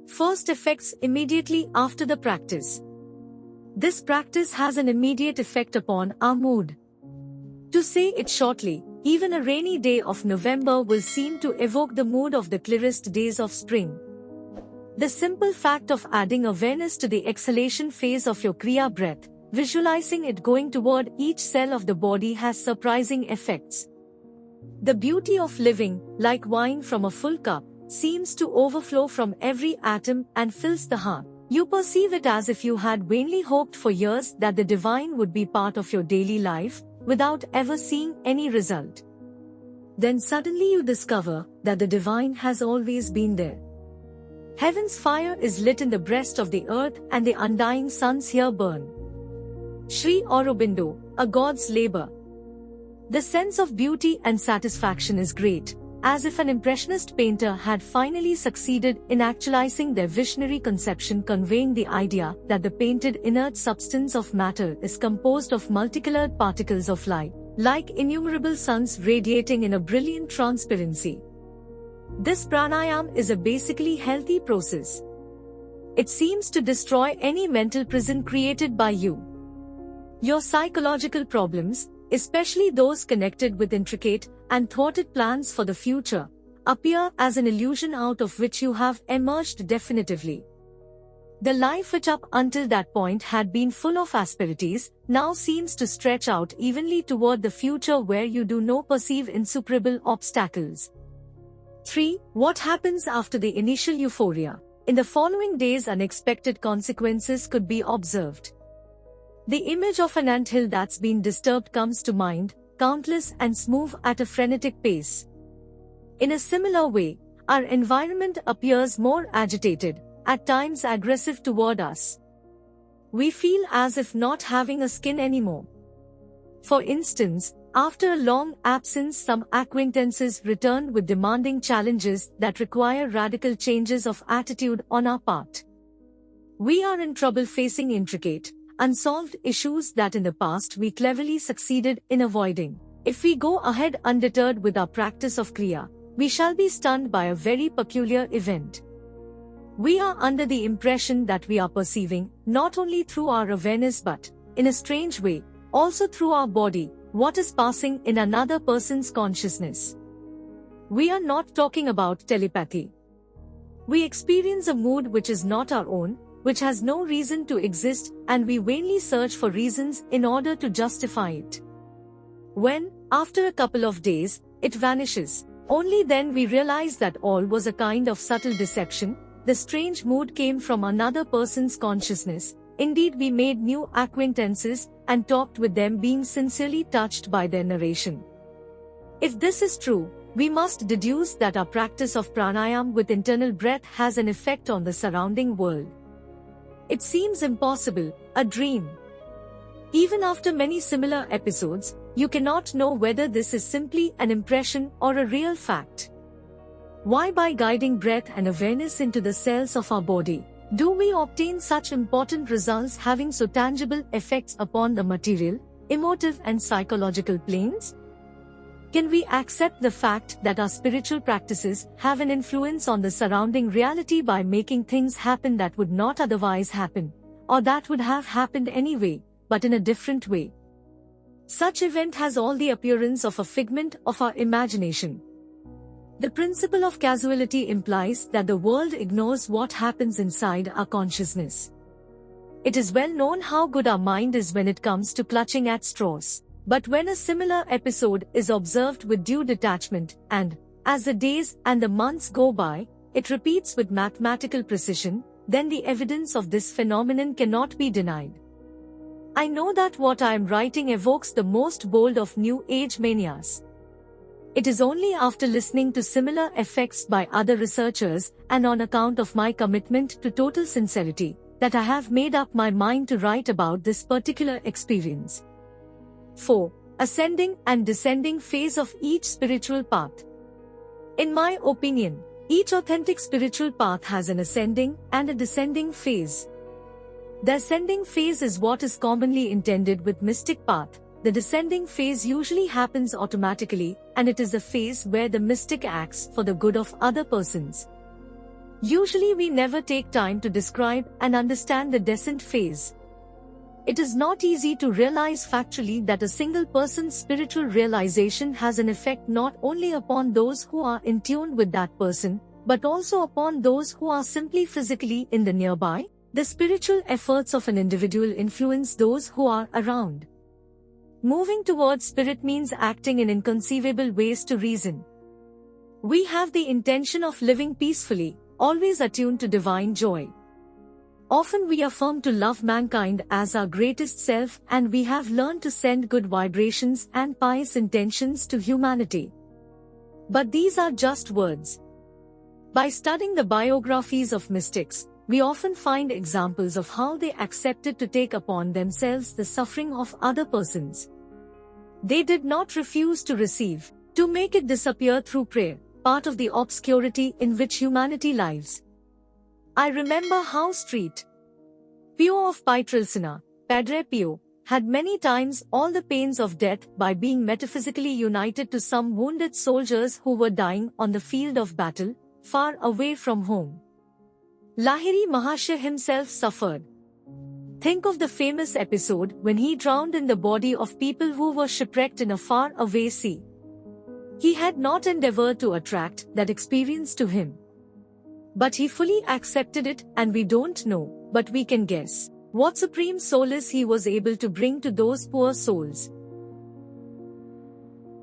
First, effects immediately after the practice. This practice has an immediate effect upon our mood. To say it shortly, even a rainy day of November will seem to evoke the mood of the clearest days of spring. The simple fact of adding awareness to the exhalation phase of your Kriya breath, visualizing it going toward each cell of the body, has surprising effects. The beauty of living, like wine from a full cup, seems to overflow from every atom and fills the heart. You perceive it as if you had vainly hoped for years that the divine would be part of your daily life, without ever seeing any result. Then suddenly you discover that the divine has always been there. Heaven's fire is lit in the breast of the earth and the undying suns here burn. Sri Aurobindo, a god's labor. The sense of beauty and satisfaction is great, as if an impressionist painter had finally succeeded in actualizing their visionary conception, conveying the idea that the painted inert substance of matter is composed of multicolored particles of light, like innumerable suns radiating in a brilliant transparency. This pranayam is a basically healthy process. It seems to destroy any mental prison created by you. Your psychological problems, especially those connected with intricate and thwarted plans for the future, appear as an illusion out of which you have emerged definitively. The life which up until that point had been full of asperities, now seems to stretch out evenly toward the future where you do not perceive insuperable obstacles. 3. What happens after the initial euphoria? In the following days, unexpected consequences could be observed. The image of an anthill that's been disturbed comes to mind, countless ants move at a frenetic pace. In a similar way, our environment appears more agitated, at times aggressive toward us. We feel as if not having a skin anymore. For instance, after a long absence, some acquaintances return with demanding challenges that require radical changes of attitude on our part. We are in trouble facing intricate, unsolved issues that in the past we cleverly succeeded in avoiding. If we go ahead undeterred with our practice of Kriya, we shall be stunned by a very peculiar event. We are under the impression that we are perceiving, not only through our awareness but, in a strange way, also through our body, what is passing in another person's consciousness. We are not talking about telepathy. We experience a mood which is not our own, which has no reason to exist, and we vainly search for reasons in order to justify it. When, after a couple of days, it vanishes, only then we realize that all was a kind of subtle deception. The strange mood came from another person's consciousness. Indeed, we made new acquaintances and talked with them, being sincerely touched by their narration. If this is true, we must deduce that our practice of pranayam with internal breath has an effect on the surrounding world. It seems impossible, a dream. Even after many similar episodes, you cannot know whether this is simply an impression or a real fact. Why, by guiding breath and awareness into the cells of our body, do we obtain such important results, having so tangible effects upon the material, emotive and psychological planes? Can we accept the fact that our spiritual practices have an influence on the surrounding reality by making things happen that would not otherwise happen, or that would have happened anyway, but in a different way? Such event has all the appearance of a figment of our imagination. The principle of causality implies that the world ignores what happens inside our consciousness. It is well known how good our mind is when it comes to clutching at straws. But when a similar episode is observed with due detachment, and, as the days and the months go by, it repeats with mathematical precision, then the evidence of this phenomenon cannot be denied. I know that what I am writing evokes the most bold of New Age manias. It is only after listening to similar effects by other researchers, and on account of my commitment to total sincerity, that I have made up my mind to write about this particular experience. 4. Ascending and descending phase of each spiritual path. In my opinion, each authentic spiritual path has an ascending and a descending phase. The ascending phase is what is commonly intended with mystic path. The descending phase usually happens automatically, and it is the phase where the mystic acts for the good of other persons. Usually we never take time to describe and understand the descent phase. It is not easy to realize factually that a single person's spiritual realization has an effect not only upon those who are in tune with that person, but also upon those who are simply physically in the nearby. The spiritual efforts of an individual influence those who are around. Moving towards spirit means acting in inconceivable ways to reason. We have the intention of living peacefully, always attuned to divine joy. Often we affirm to love mankind as our greatest self, and we have learned to send good vibrations and pious intentions to humanity. But these are just words. By studying the biographies of mystics, we often find examples of how they accepted to take upon themselves the suffering of other persons. They did not refuse to receive, to make it disappear through prayer, part of the obscurity in which humanity lives. I remember how Street Pio of Pietrelcina, Padre Pio, had many times all the pains of death by being metaphysically united to some wounded soldiers who were dying on the field of battle, far away from home. Lahiri Mahasaya himself suffered. Think of the famous episode when he drowned in the body of people who were shipwrecked in a far-away sea. He had not endeavored to attract that experience to him. But he fully accepted it, and we don't know, but we can guess what supreme solace he was able to bring to those poor souls.